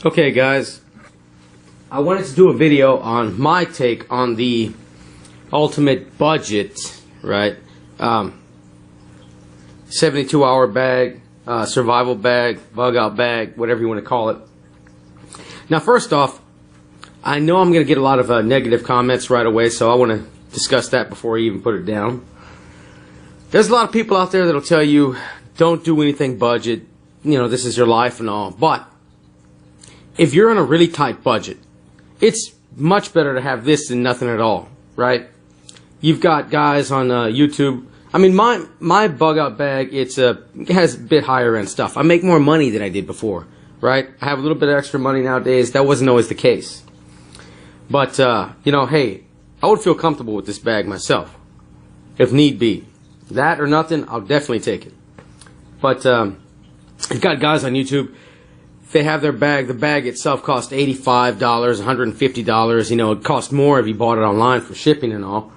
Okay guys, I wanted to do a video on my take on the ultimate budget, right? 72-hour bag, survival bag, bug out bag, whatever you want to call it. Now first off, I know I'm going to get a lot of negative comments right away, so I want to discuss that before I even put it down. There's a lot of people out there that'll tell you, don't do anything budget, you know, this is your life and all, but if you're on a really tight budget, it's much better to have this than nothing at all, right? You've got guys on YouTube. I mean, my bug out bag, it has a bit higher end stuff. I make more money than I did before, right? I have a little bit of extra money nowadays. That wasn't always the case. But, you know, hey, I would feel comfortable with this bag myself, if need be. That or nothing, I'll definitely take it. But you've got guys on YouTube. They have their bag. The bag itself costs $85, $150. You know, it costs more if you bought it online for shipping and all.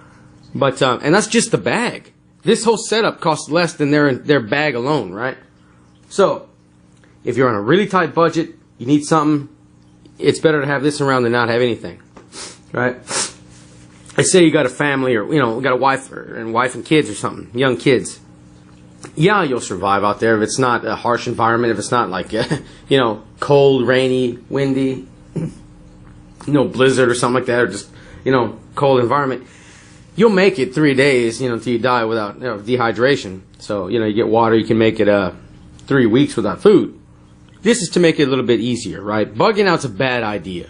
But and that's just the bag. This whole setup costs less than their bag alone, right? So, if you're on a really tight budget, you need something, it's better to have this around than not have anything, right? Let's say you got a family, or you know, got a wife and kids or something, young kids. Yeah, you'll survive out there if it's not a harsh environment, if it's not like, you know, cold, rainy, windy, you know, blizzard or something like that, or just, you know, cold environment. You'll make it 3 days, you know, until you die without, you know, dehydration. So, you know, you get water, you can make it 3 weeks without food. This is to make it a little bit easier, right? Bugging out's a bad idea.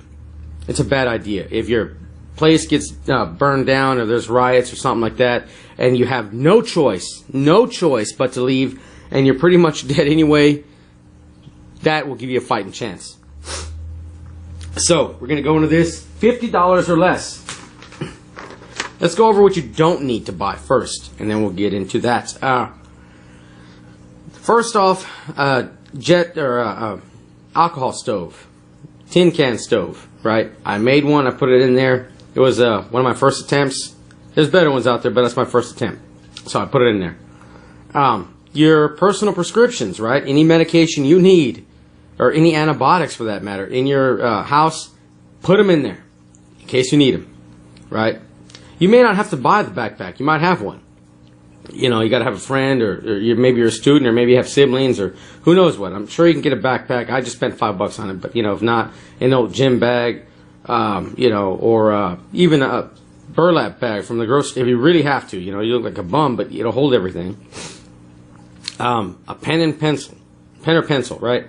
It's a bad idea. If your place gets burned down or there's riots or something like that, and you have no choice but to leave, and you're pretty much dead anyway, that will give you a fighting chance. So, we're going to go into this, $50 or less. Let's go over what you don't need to buy first, and then we'll get into that. First off, alcohol stove, tin can stove, right? I made one, I put it in there. It was one of my first attempts. There's better ones out there, but that's my first attempt. So I put it in there. Your personal prescriptions, right? Any medication you need, or any antibiotics for that matter, in your house, put them in there in case you need them, right? You may not have to buy the backpack. You might have one. You know, you got to have a friend, or maybe you're a student, or maybe you have siblings, or who knows what. I'm sure you can get a backpack. I just spent $5 on it, but, you know, if not, an old gym bag, you know, or even a burlap bag from the grocery, if you really have to. You know, you look like a bum, but it'll hold everything. A pen and pencil. Pen or pencil, right?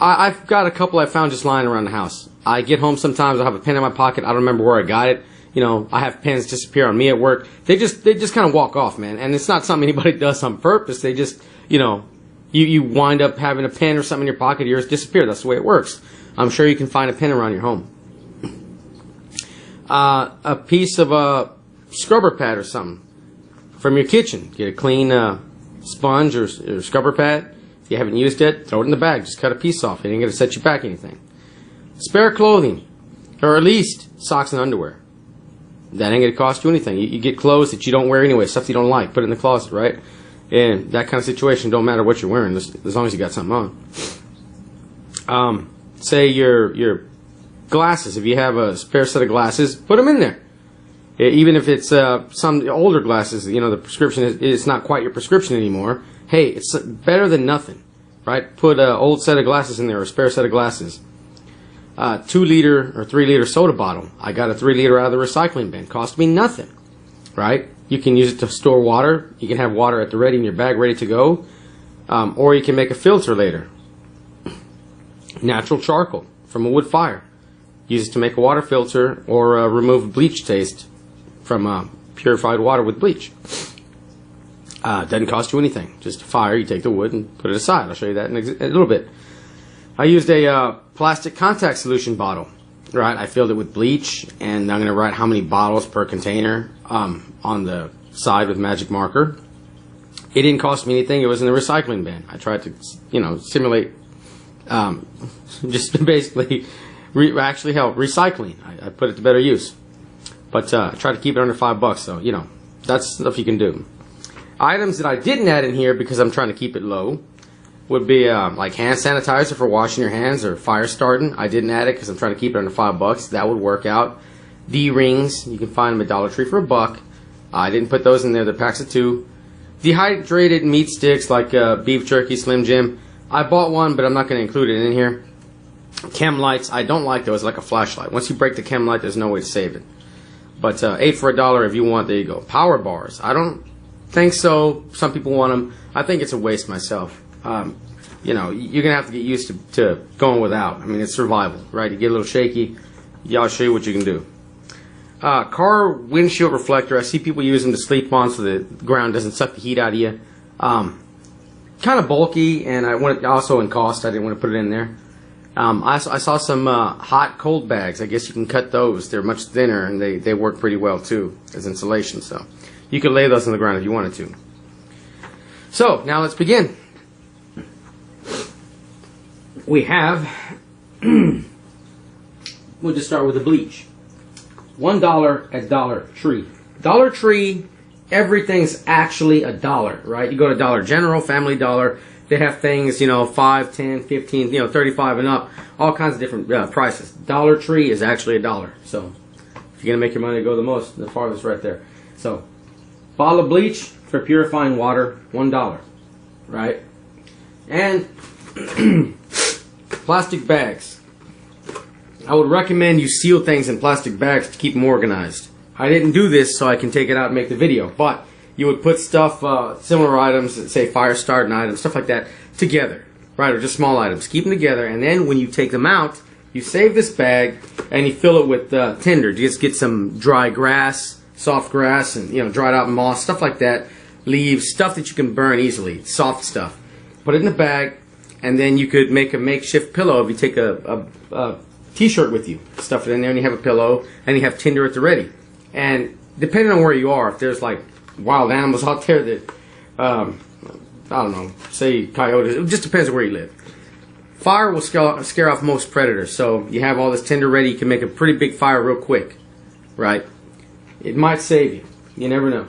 I've got a couple I found just lying around the house. I get home sometimes, I'll have a pen in my pocket, I don't remember where I got it. You know, I have pens disappear on me at work. They just kind of walk off, man. And it's not something anybody does on purpose. They just, you know, you wind up having a pen or something in your pocket, yours disappear. That's the way it works. I'm sure you can find a pen around your home. A piece of a scrubber pad or something from your kitchen. Get a clean sponge or scrubber pad. If you haven't used it, throw it in the bag. Just cut a piece off. It ain't going to set you back anything. Spare clothing, or at least socks and underwear. That ain't going to cost you anything. You get clothes that you don't wear anyway, stuff you don't like, put it in the closet, right? And that kind of situation, don't matter what you're wearing, as long as you got something on. Say your glasses, if you have a spare set of glasses, put them in there. Even if it's some older glasses, you know, the prescription is not quite your prescription anymore. Hey, it's better than nothing, right? Put an old set of glasses in there, or a spare set of glasses. 2-liter or 3-liter soda bottle. I got a 3-liter out of the recycling bin. Cost me nothing, right? You can use it to store water. You can have water at the ready in your bag, ready to go. Or you can make a filter later. Natural charcoal from a wood fire. Use it to make a water filter, or remove bleach taste from purified water with bleach. Doesn't cost you anything. Just a fire. You take the wood and put it aside. I'll show you that in a little bit. I used a plastic contact solution bottle, right? I filled it with bleach, and I'm going to write how many bottles per container on the side with magic marker. It didn't cost me anything. It was in the recycling bin. I tried to, you know, simulate, just basically actually help recycling. I put it to better use. But I tried to keep it under $5, so, you know, that's stuff you can do. Items that I didn't add in here because I'm trying to keep it low. would be like hand sanitizer for washing your hands or fire starting. I didn't add it because I'm trying to keep it under $5. That would work out. D-rings, you can find them at Dollar Tree for $1. I didn't put those in there. They're packs of 2. Dehydrated meat sticks like beef jerky, Slim Jim. I bought one, but I'm not going to include it in here. Chem lights, I don't like those, like a flashlight. Once you break the chem light, there's no way to save it. But 8 for $1 if you want. There you go. Power bars. I don't think so. Some people want them. I think it's a waste myself. You know, you're going to have to get used to going without. I mean, it's survival, right? You get a little shaky. Yeah, I'll show you what you can do. Car windshield reflector. I see people use them to sleep on so the ground doesn't suck the heat out of you. Kind of bulky, and I want it also in cost. I didn't want to put it in there. I saw some hot cold bags. I guess you can cut those. They're much thinner, and they work pretty well too as insulation. So you could lay those on the ground if you wanted to. So now let's begin. We have. We'll just start with the bleach. $1 at Dollar Tree. Dollar Tree, everything's actually $1, right? You go to Dollar General, Family Dollar, they have things, you know, 5, 10, 15, you know, 35 and up, all kinds of different prices. Dollar Tree is actually $1. So if you're gonna make your money go the farthest right there. So bottle of bleach for purifying water, $1, right? And plastic bags. I would recommend you seal things in plastic bags to keep them organized. I didn't do this so I can take it out and make the video, but you would put stuff, similar items, say fire starting items, stuff like that, together, right, or just small items. Keep them together, and then when you take them out, you save this bag and you fill it with tinder. You just get some dry grass, soft grass, and you know, dried out moss, stuff like that, leaves, stuff that you can burn easily, soft stuff. Put it in the bag, and then you could make a makeshift pillow if you take a t-shirt with you, stuff it in there, and you have a pillow, and you have tinder at the ready. And depending on where you are, if there's like wild animals out there that, I don't know, say coyotes, it just depends on where you live. Fire will scare off most predators, so you have all this tinder ready, you can make a pretty big fire real quick, right? It might save you. You never know.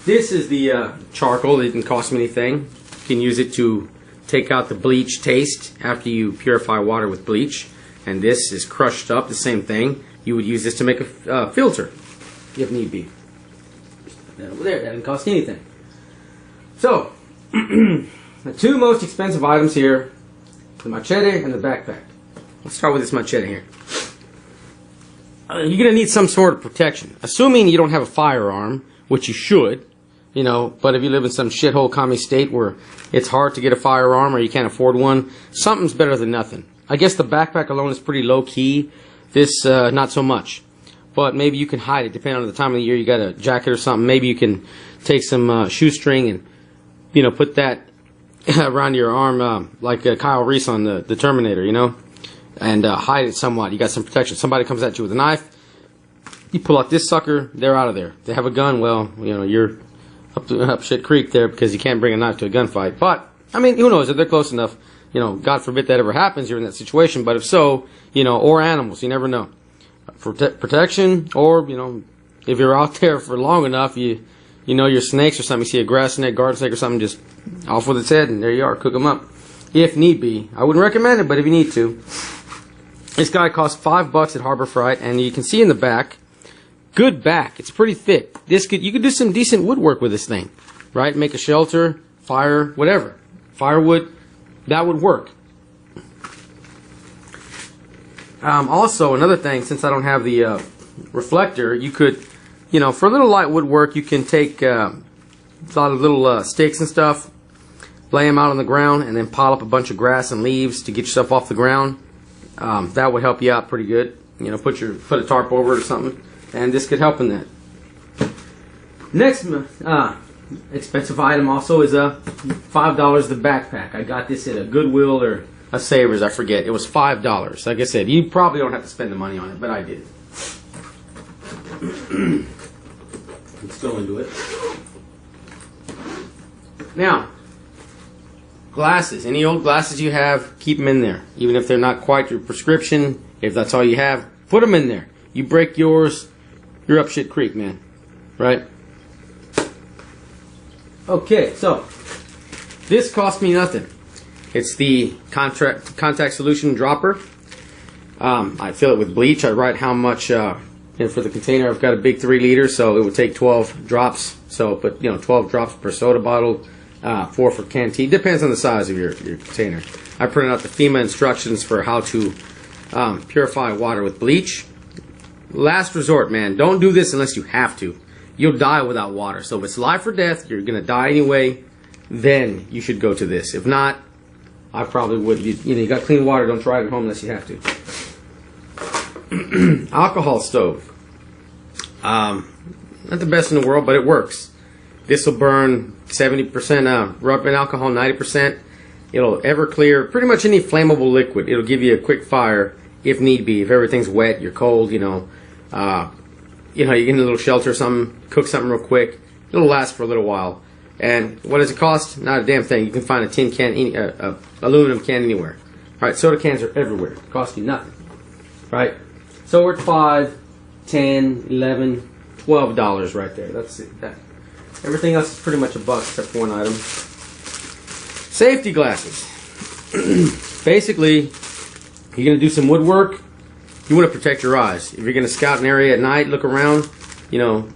This is the charcoal. It didn't cost me anything. You can use it to take out the bleach taste after you purify water with bleach. And this is crushed up, the same thing. You would use this to make a filter, if need be. That over there, that didn't cost anything. So, the 2 most expensive items here, the machete and the backpack. Let's start with this machete here. You're going to need some sort of protection. Assuming you don't have a firearm, which you should, you know, but if you live in some shithole commie state where it's hard to get a firearm or you can't afford one, something's better than nothing. I guess the backpack alone is pretty low key. This, not so much. But maybe you can hide it depending on the time of the year. You got a jacket or something. Maybe you can take some shoestring and, you know, put that around your arm like Kyle Reese on the Terminator, you know, and hide it somewhat. You got some protection. Somebody comes at you with a knife. You pull out this sucker, they're out of there. If they have a gun, well, you know, you're up shit creek there because you can't bring a knife to a gunfight. But, I mean, who knows? If they're close enough, you know, God forbid that ever happens, you're in that situation. But if so, you know, or animals, you never know. For protection, or, you know, if you're out there for long enough, you know your snakes or something, you see a grass snake, garden snake or something, just off with its head, and there you are, cook them up. If need be. I wouldn't recommend it, but if you need to. This guy costs $5 at Harbor Freight, and you can see in the back, good back. It's pretty thick. You could do some decent woodwork with this thing, right? Make a shelter, fire, whatever. Firewood, that would work. Also, another thing, since I don't have the reflector, you could, you know, for a little light woodwork, you can take a lot of little sticks and stuff, lay them out on the ground, and then pile up a bunch of grass and leaves to get yourself off the ground. That would help you out pretty good. You know, put a tarp over it or something, and this could help in that. Next expensive item also is $5 the backpack. I got this at a Goodwill or a Savers, I forget. It was $5. Like I said, you probably don't have to spend the money on it, but I did. Let's go into it. Now, glasses. Any old glasses you have, keep them in there. Even if they're not quite your prescription, if that's all you have, put them in there. You break yours, you're up shit creek, man. Right? Okay, so This cost me nothing. It's the contact solution dropper. I fill it with bleach. I write how much, and for the container I've got a big 3 liters, so it would take 12 drops. So, but 12 drops per soda bottle, 4 for canteen. Depends on the size of your container. I printed out the FEMA instructions for how to purify water with bleach. Last resort, man. Don't do this unless you have to. You'll die without water. So if it's life or death, you're going to die anyway, then you should go to this. If not, I probably would. You got clean water, don't try it at home unless you have to. Alcohol stove. Not the best in the world, but it works. This will burn 70% rubbing alcohol, 90%. It'll Everclear pretty much any flammable liquid. It'll give you a quick fire if need be. If everything's wet, you're cold, you get in a little shelter or something, cook something real quick. It'll last for a little while. And what does it cost? Not a damn thing. You can find a tin can, aluminum can anywhere. All right, soda cans are everywhere. It costs you nothing. Right? So we're at $5, $10, $11, $12 right there. That's it. Everything else is pretty much $1 except for one item. Safety glasses. Basically, you're going to do some woodwork. You want to protect your eyes. If you're going to scout an area at night, look around, you don't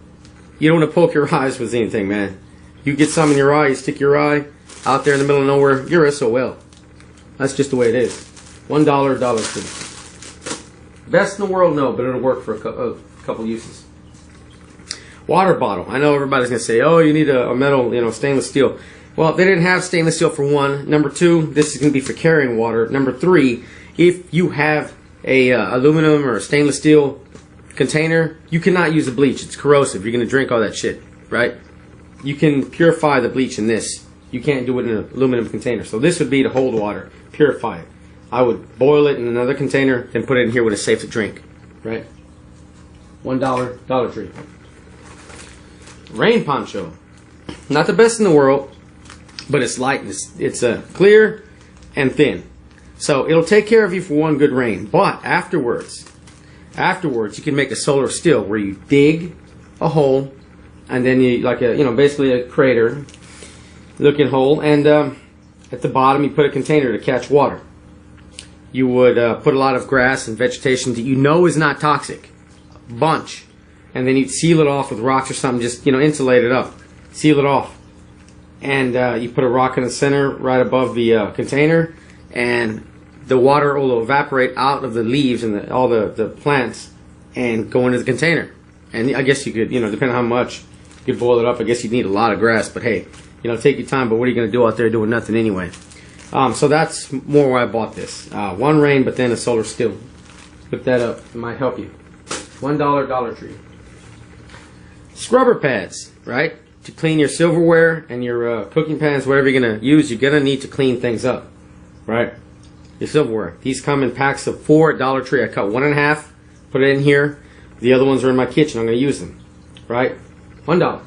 want to poke your eyes with anything, man. You get some in your eye, you stick your eye out there in the middle of nowhere, you're SOL. That's just the way it is. $1, $1.50. Best in the world, no, but it'll work for a couple uses. Water bottle. I know everybody's going to say, oh, you need a metal, stainless steel. Well, they didn't have stainless steel for one. Number 2, this is going to be for carrying water. Number 3, if you have a aluminum or a stainless steel container, you cannot use the bleach. It's corrosive. You're going to drink all that shit, right? You can purify the bleach in this. You can't do it in an aluminum container. So this would be to hold water, purify it. I would boil it in another container, then put it in here when it's safe to drink, right? $1, Dollar Tree. Rain poncho. Not the best in the world, but it's light. It's clear and thin. So it'll take care of you for one good rain. But afterwards, you can make a solar still where you dig a hole, and then you basically a crater looking hole, and at the bottom you put a container to catch water. You would put a lot of grass and vegetation that you know is not toxic, a bunch, and then you'd seal it off with rocks or something. Just insulate it up, seal it off, and you put a rock in the center right above the container, and the water will evaporate out of the leaves and all the plants and go into the container. And I guess you could, depending on how much, you could boil it up. I guess you'd need a lot of grass, but hey, take your time. But what are you going to do out there doing nothing anyway? So that's more why I bought this. One rain, but then a solar still. Look that up. It might help you. $1, Dollar Tree. Scrubber pads, right? To clean your silverware and your cooking pans, whatever you're going to use, you're going to need to clean things up, right? Your silverware. These come in packs of 4 at Dollar Tree. I cut 1 1/2, put it in here. The other ones are in my kitchen. I'm going to use them, right? $1.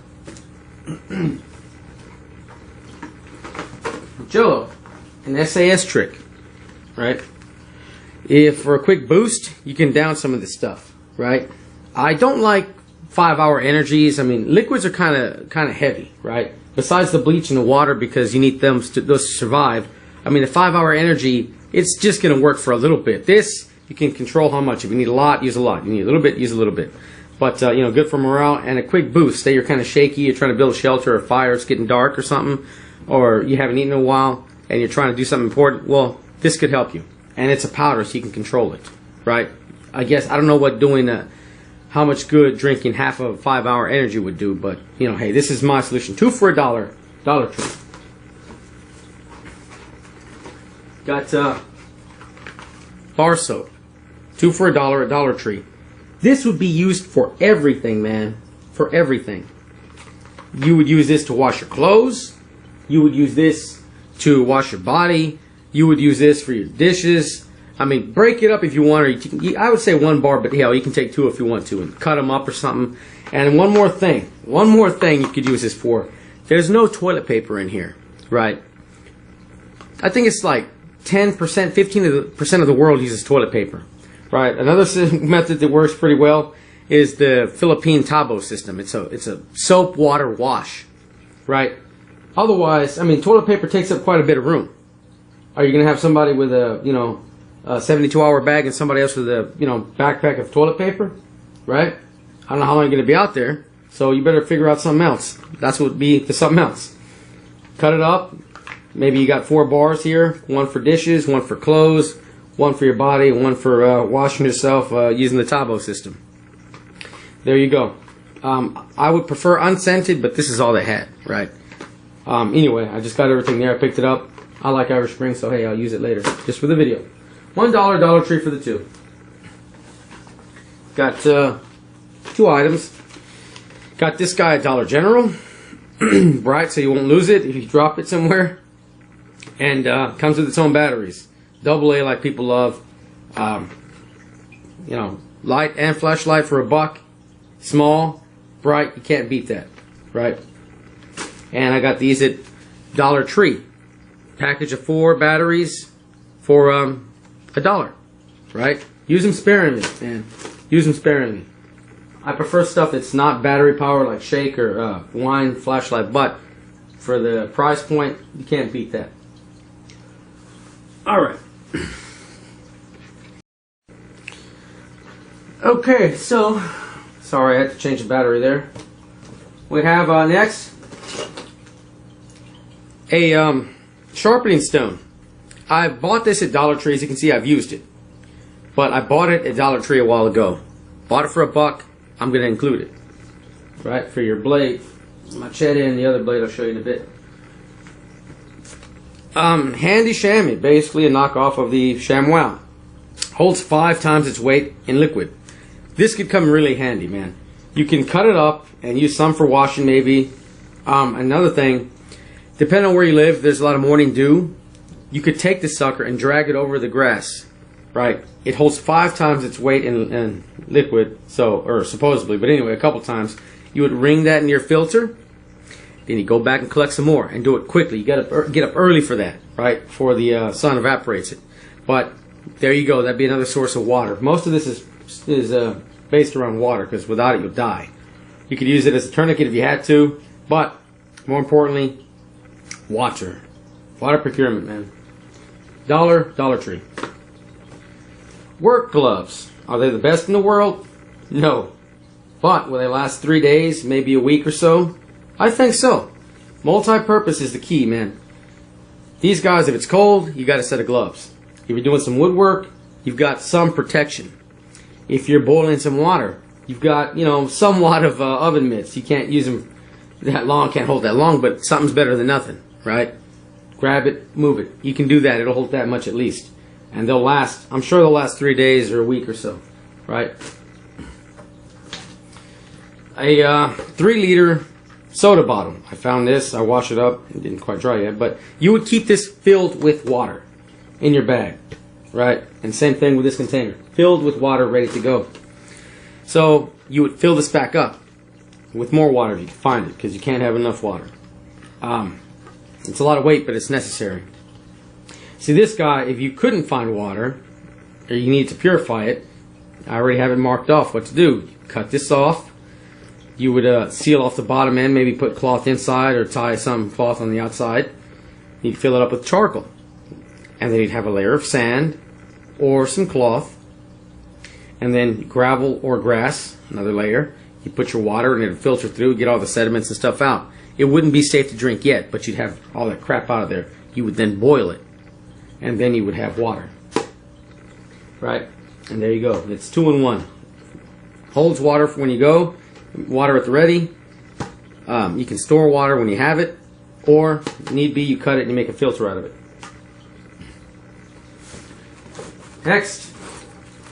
Jello, an SAS trick, right? If for a quick boost, you can down some of this stuff, right? I don't like 5-hour energies. I mean, liquids are kind of heavy, right? Besides the bleach and the water, because you need those to survive. I mean, the 5-hour energy, it's just going to work for a little bit. This, you can control how much. If you need a lot, use a lot. You need a little bit, use a little bit. But, good for morale and a quick boost. Say you're kind of shaky, you're trying to build a shelter or fire, it's getting dark or something, or you haven't eaten in a while and you're trying to do something important, well, this could help you. And it's a powder, so you can control it, right? I guess, I don't know what doing how much good drinking half of a 5-hour energy would do, but, hey, this is my solution. 2 for $1, Dollar Tree. Got bar soap. 2 for $1 at Dollar Tree. This would be used for everything, man. For everything. You would use this to wash your clothes. You would use this to wash your body. You would use this for your dishes. I mean, break it up if you want. Or I would say 1 bar, but hell, you can take 2 if you want to and cut them up or something. And one more thing you could use this for. There's no toilet paper in here, right? I think it's like 10%, 15% of the world uses toilet paper, right? Another method that works pretty well is the Philippine Tabo system. It's a soap water wash, right? Otherwise, I mean, toilet paper takes up quite a bit of room. Are you going to have somebody with a, you know, a 72-hour bag and somebody else with a, you know, backpack of toilet paper? Right? I don't know how long you're going to be out there, so you better figure out something else. That's what would be the something else. Cut it up. Maybe you got 4 bars here. 1 for dishes, 1 for clothes, 1 for your body, 1 for washing yourself using the Tabo system. There you go. I would prefer unscented, but this is all they had, right? Anyway, I just got everything there. I picked it up. I like Irish Spring, so hey, I'll use it later, just for the video. $1 Dollar Tree for the 2. Got 2 items. Got this guy at Dollar General. Bright, so you won't lose it if you drop it somewhere. And comes with its own batteries. AA like people love. You know, light and flashlight for $1. Small, bright, you can't beat that, right? And I got these at Dollar Tree. Package of 4 batteries for $1, right? Use them sparingly, man. Use them sparingly. I prefer stuff that's not battery powered like Shake or Wine flashlight, but for the price point, you can't beat that. All right. Okay, so sorry I had to change the battery there. We have next a Sharpening Stone. I bought this at Dollar Tree. As you can see, I've used it, but I bought it at Dollar Tree a while ago. Bought it for $1. I'm going to include it, right, for your blade, Machete, and the other blade I'll show you in a bit. Handy chamois, basically a knockoff of the ShamWow. Holds 5 times its weight in liquid. This could come really handy, man. You can cut it up and use some for washing, maybe. Another thing, depending on where you live, there's a lot of morning dew. You could take the sucker and drag it over the grass, right? It holds 5 times its weight in liquid, so, or supposedly, but anyway, a couple times. You would wring that in your filter, then you go back and collect some more and do it quickly. You gotta get up early for that, right? Before the sun evaporates it. But there you go. That'd be another source of water. Most of this is based around water, because without it you'll die. You could use it as a tourniquet if you had to, but more importantly, water procurement, man. Dollar Tree. Work gloves. Are they the best in the world? No. But will they last 3 days, maybe a week or so? I think so. Multi-purpose is the key, man. These guys, if it's cold, you got a set of gloves. If you're doing some woodwork, you've got some protection. If you're boiling some water, you've got, you know, somewhat of oven mitts. You can't use them that long, can't hold that long, but something's better than nothing, right? Grab it, move it. You can do that. It'll hold that much at least. And they'll last, I'm sure they'll last 3 days or a week or so, right? A 3-liter soda bottle. I found this. I washed it up. It didn't quite dry yet, but you would keep this filled with water in your bag, right? And same thing with this container, filled with water, ready to go. So you would fill this back up with more water if you can find it, because you can't have enough water. It's a lot of weight, but it's necessary. See, this guy, if you couldn't find water, or you need to purify it, I already have it marked off what to do. Cut this off. You would seal off the bottom end, maybe put cloth inside or tie some cloth on the outside. You'd fill it up with charcoal. And then you'd have a layer of sand or some cloth. And then gravel or grass, another layer. You put your water and it'd filter through, get all the sediments and stuff out. It wouldn't be safe to drink yet, but you'd have all that crap out of there. You would then boil it. And then you would have water. Right? And there you go. It's 2-in-1. Holds water for when you go. Water at the ready. You can store water when you have it, or if need be, you cut it and you make a filter out of it. Next,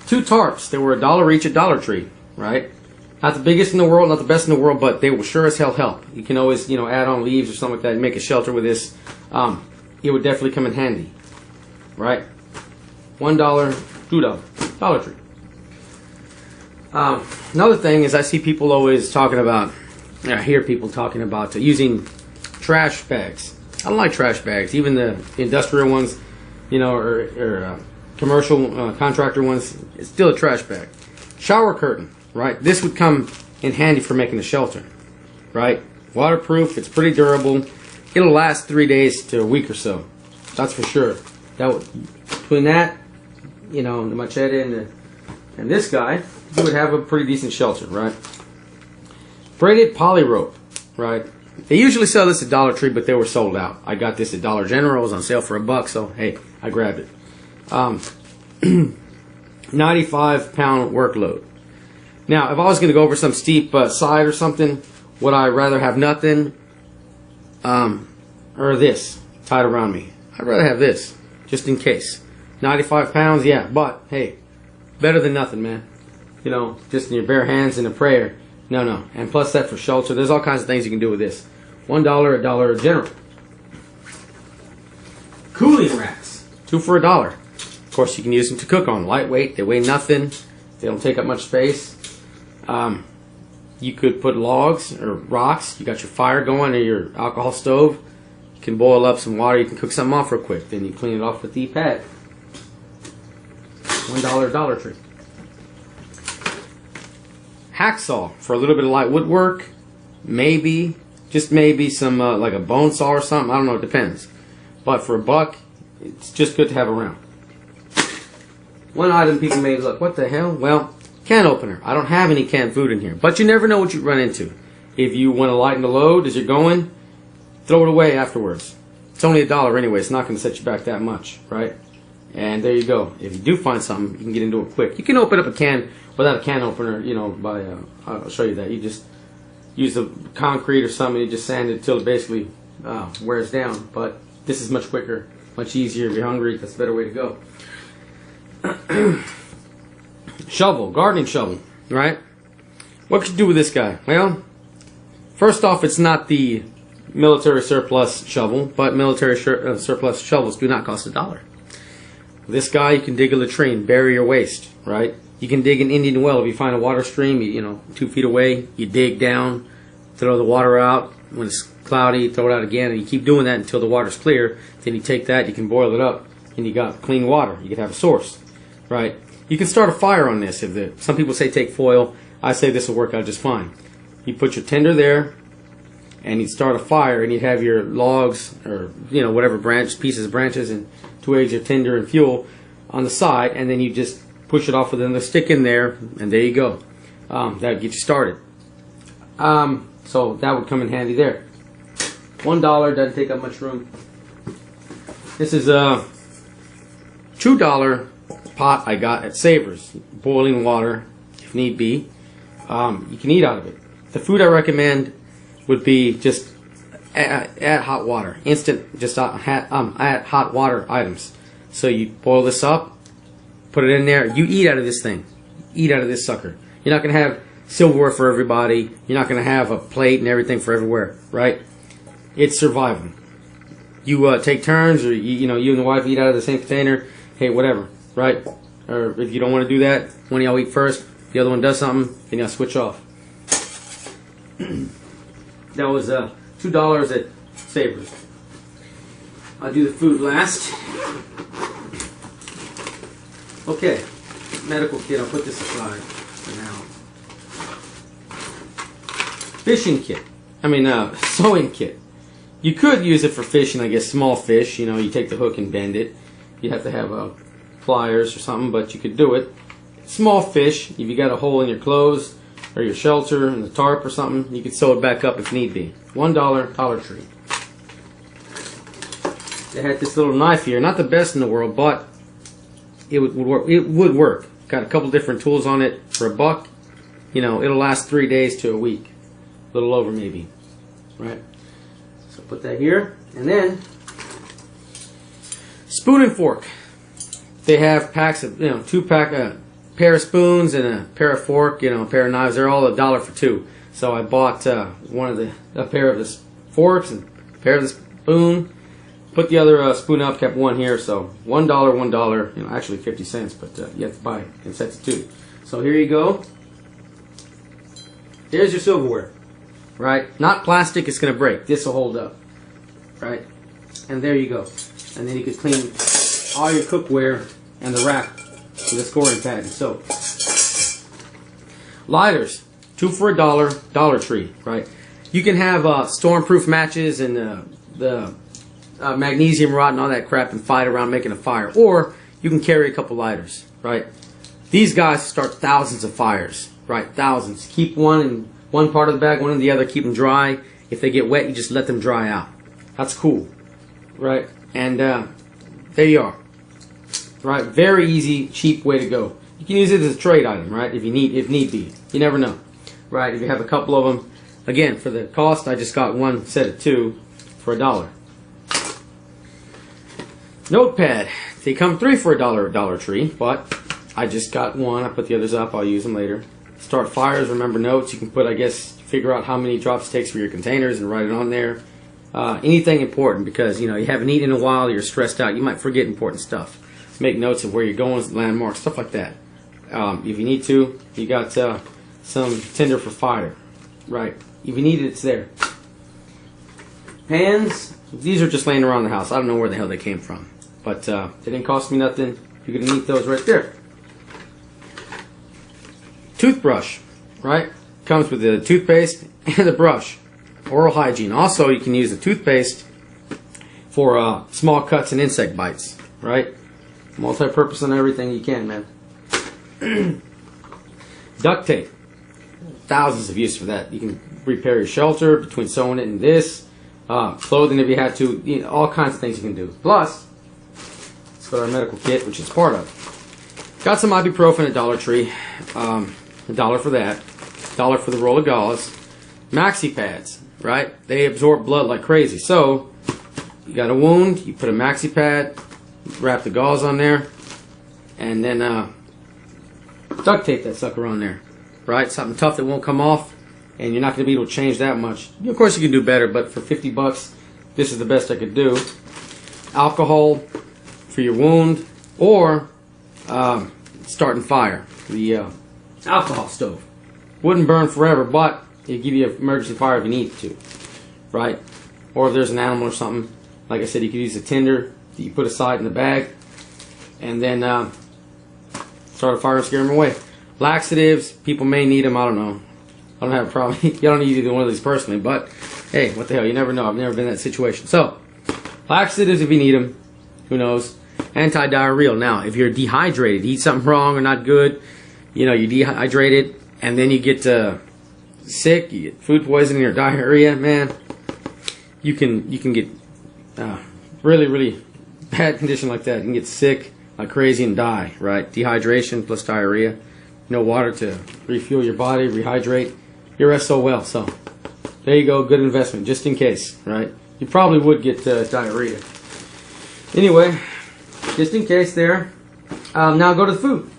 2 tarps. They were $1 each at Dollar Tree, right? Not the biggest in the world, not the best in the world, but they will sure as hell help. You can always, you know, add on leaves or something like that and make a shelter with this. It would definitely come in handy, right? $1, $2, Dollar Tree. Another thing is I see people always talking about, I hear people talking about using trash bags. I don't like trash bags, even the industrial ones, you know, or commercial contractor ones. It's still a trash bag. Shower curtain, right? This would come in handy for making a shelter, right? Waterproof, it's pretty durable. it'll last 3 days to a week or so. That's for sure. Between that, you know, the Machete and this guy, you would have a pretty decent shelter, right? Braided poly rope, right? They usually sell this at Dollar Tree, but they were sold out. I got this at Dollar General. It was on sale for $1, so hey, I grabbed it. 95-pound workload. Now, if I was going to go over some steep side or something, would I rather have nothing or this tied around me? I'd rather have this, just in case. 95 pounds, yeah, but hey, better than nothing, man. You know, just in your bare hands in a prayer. No. And plus that for shelter. There's all kinds of things you can do with this. $1 at Dollar General. Cooling racks. 2 for $1. Of course, you can use them to cook on. Lightweight. They weigh nothing. They don't take up much space. You could put logs or rocks. You got your fire going or your alcohol stove. You can boil up some water. You can cook something off real quick. Then you clean it off with the pad. $1 Dollar Tree. Hacksaw for a little bit of light woodwork. Maybe, just maybe some like a bone saw or something. I don't know. It depends. But for $1, it's just good to have around. One item people may look, what the hell? Well, can opener. I don't have any canned food in here, but you never know what you run into. If you want to lighten the load as you're going, throw it away afterwards. It's only $1 anyway. It's not going to set you back that much, right? And there you go. If you do find something, you can get into it quick. You can open up a can without a can opener, you know, by, I'll show you that. You just use the concrete or something, you just sand it until it basically wears down. But this is much quicker, much easier. If you're hungry, that's a better way to go. Shovel, gardening shovel, right? What could you do with this guy? Well, first off, it's not the military surplus shovel, but military surplus shovels do not cost $1. This guy, you can dig a latrine, bury your waste, right? You can dig an Indian well. If you find a water stream, you know, 2 feet away, you dig down, throw the water out. When it's cloudy, throw it out again, and you keep doing that until the water's clear. Then you take that, you can boil it up, and you got clean water. You can have a source, right? You can start a fire on this. Some people say take foil. I say this will work out just fine. You put your tinder there, and you start a fire, and you have your logs or, you know, whatever pieces of branches and twigs or tinder and fuel on the side, and then you just push it off with another stick in there, and there you go. That would get you started. So that would come in handy there. $1 doesn't take up much room. This is a $2 pot I got at Savers. Boiling water, if need be. You can eat out of it. The food I recommend would be just add hot water. Instant, just add hot water items. So you boil this up, put it in there. You eat out of this thing. Eat out of this sucker. You're not going to have silverware for everybody. You're not going to have a plate and everything for everywhere, right? It's survival. You take turns, or you and the wife eat out of the same container. Hey, whatever, right? Or if you don't want to do that, one of y'all eat first, the other one does something, then y'all switch off. That was $2 at Savers. I'll do the food last. Okay, medical kit. I'll put this aside for now. Fishing kit. Sewing kit. You could use it for fishing, I guess, small fish. You know, you take the hook and bend it. You have to have pliers or something, but you could do it. Small fish, if you got a hole in your clothes or your shelter in the tarp or something, you could sew it back up if need be. $1 Dollar Tree. They had this little knife here, not the best in the world, but it would work. It would work. Got a couple different tools on it for $1. You know, it'll last 3 days to a week, a little over maybe, right? So put that here, and then spoon and fork. They have packs of, a pair of spoons and a pair of fork, a pair of knives. They're all $1 for 2. So I bought a pair of the forks and a pair of the spoon. Put the other spoon up, kept one here. So $1, $1. Actually 50 cents, but you have to buy it in sets of 2. So here you go. Here's your silverware, right? Not plastic. It's gonna break. This will hold up, right? And there you go. And then you can clean all your cookware and the rack with a scoring pad and soap. Lighters, 2 for $1, Dollar Tree, right? You can have storm-proof matches and magnesium rot and all that crap and fight around making a fire. Or you can carry a couple lighters, right? These guys start thousands of fires, right? Thousands. Keep one in one part of the bag, one in the other. Keep them dry. If they get wet, you just let them dry out. That's cool, right? And there you are, right? Very easy, cheap way to go. You can use it as a trade item, right? If need be. You never know, right? If you have a couple of them, again, for the cost, I just got one set of 2 for $1. Notepad. They come 3 for $1 at Dollar Tree, but I just got one. I put the others up. I'll use them later. Start fires. Remember notes. You can put, I guess, figure out how many drops it takes for your containers and write it on there. Anything important, because you haven't eaten in a while, you're stressed out, you might forget important stuff. Make notes of where you're going, landmarks, stuff like that. If you need to, you got some tinder for fire, right? If you need it, it's there. Pans, these are just laying around the house. I don't know where the hell they came from, but they didn't cost me nothing. You're gonna need those right there. Toothbrush, right? Comes with the toothpaste and the brush. Oral hygiene. Also, you can use the toothpaste for small cuts and insect bites, right? Multi-purpose on everything you can, man. Duct tape. Thousands of use for that. You can repair your shelter between sewing it and this. Clothing if you had to. All kinds of things you can do. Plus, let's go to our medical kit, which is part of. Got some ibuprofen at Dollar Tree. $1 for that. $1 for the roll of gauze. Maxi pads, right? They absorb blood like crazy. So, you got a wound, you put a maxi pad, wrap the gauze on there, and then duct tape that sucker on there, right? Something tough that won't come off, and you're not going to be able to change that much. Of course, you can do better, but for 50 bucks, this is the best I could do. Alcohol for your wound, or starting fire. The alcohol stove. Wouldn't burn forever, but it'll give you an emergency fire if you need to, right? Or if there's an animal or something. Like I said, you could use a tinder that you put aside in the bag, and then start a fire and scare them away. Laxatives, people may need them, I don't know. I don't have a problem. You don't need either one of these personally, but hey, what the hell, you never know. I've never been in that situation. So, laxatives if you need them, who knows. Anti-diarrheal. Now, if you're dehydrated, eat something wrong or not good, you're dehydrated, and then you get sick, you get food poisoning or diarrhea, man, you can get really, really bad condition like that. You can get sick like crazy and die, right? Dehydration plus diarrhea, no water to refuel your body, rehydrate, you're SOL. So there you go, good investment, just in case, right? You probably would get diarrhea. Anyway, just in case there. Now go to the food.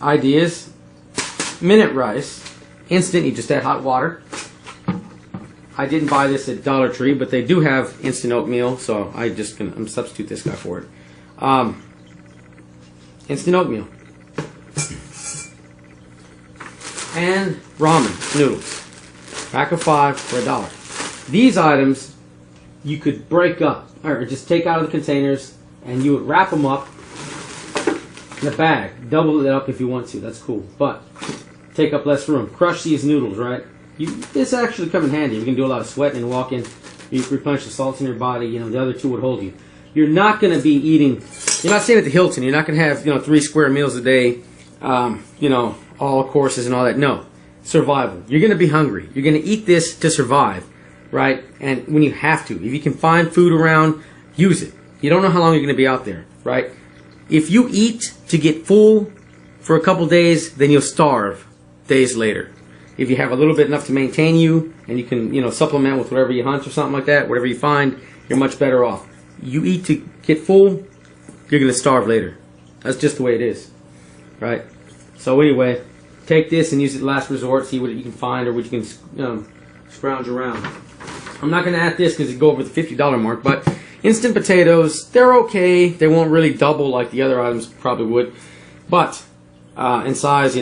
Ideas. Minute rice. Instant, you just add hot water. I didn't buy this at Dollar Tree, but they do have instant oatmeal, so I'm gonna substitute this guy for it. Instant oatmeal. And ramen noodles. Pack of 5 for $1. These items you could break up, or just take out of the containers, and you would wrap them up in a bag. Double it up if you want to, that's cool. But take up less room. Crush these noodles, right? This actually come in handy. You can do a lot of sweating and walking. You replenish the salts in your body. The other two would hold you. You're not going to be eating. You're not staying at the Hilton. You're not going to have 3 square meals a day. All courses and all that. No, survival. You're going to be hungry. You're going to eat this to survive, right? And when you have to, if you can find food around, use it. You don't know how long you're going to be out there, right? If you eat to get full for a couple days, then you'll starve days later. If you have a little bit enough to maintain you, and you can, supplement with whatever you hunt or something like that, whatever you find, you're much better off. You eat to get full, you're going to starve later. That's just the way it is, right? So anyway, take this and use it last resort, see what you can find or what you can scrounge around. I'm not going to add this because it go over the $50 mark, but instant potatoes, they're okay. They won't really double like the other items probably would, but in size,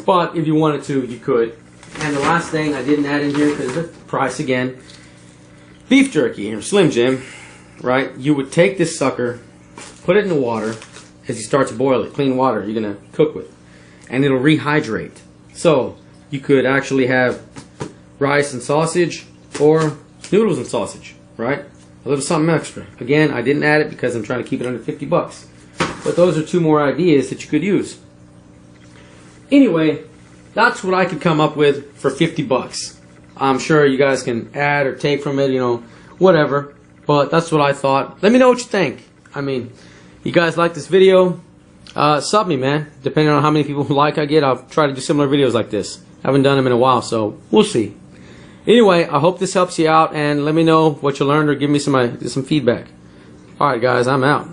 But if you wanted to, you could. And the last thing I didn't add in here because of the price again, beef jerky or Slim Jim, right? You would take this sucker, put it in the water as you start to boil it, clean water you're going to cook with, and it'll rehydrate. So you could actually have rice and sausage, or noodles and sausage, right? A little something extra. Again, I didn't add it because I'm trying to keep it under 50 bucks. But those are 2 more ideas that you could use. Anyway, that's what I could come up with for 50 bucks. I'm sure you guys can add or take from it, you know, whatever. But that's what I thought. Let me know what you think. I mean, you guys like this video? Sub me, man. Depending on how many people like I get, I'll try to do similar videos like this. I haven't done them in a while, so we'll see. Anyway, I hope this helps you out, and let me know what you learned or give me some feedback. Alright guys, I'm out.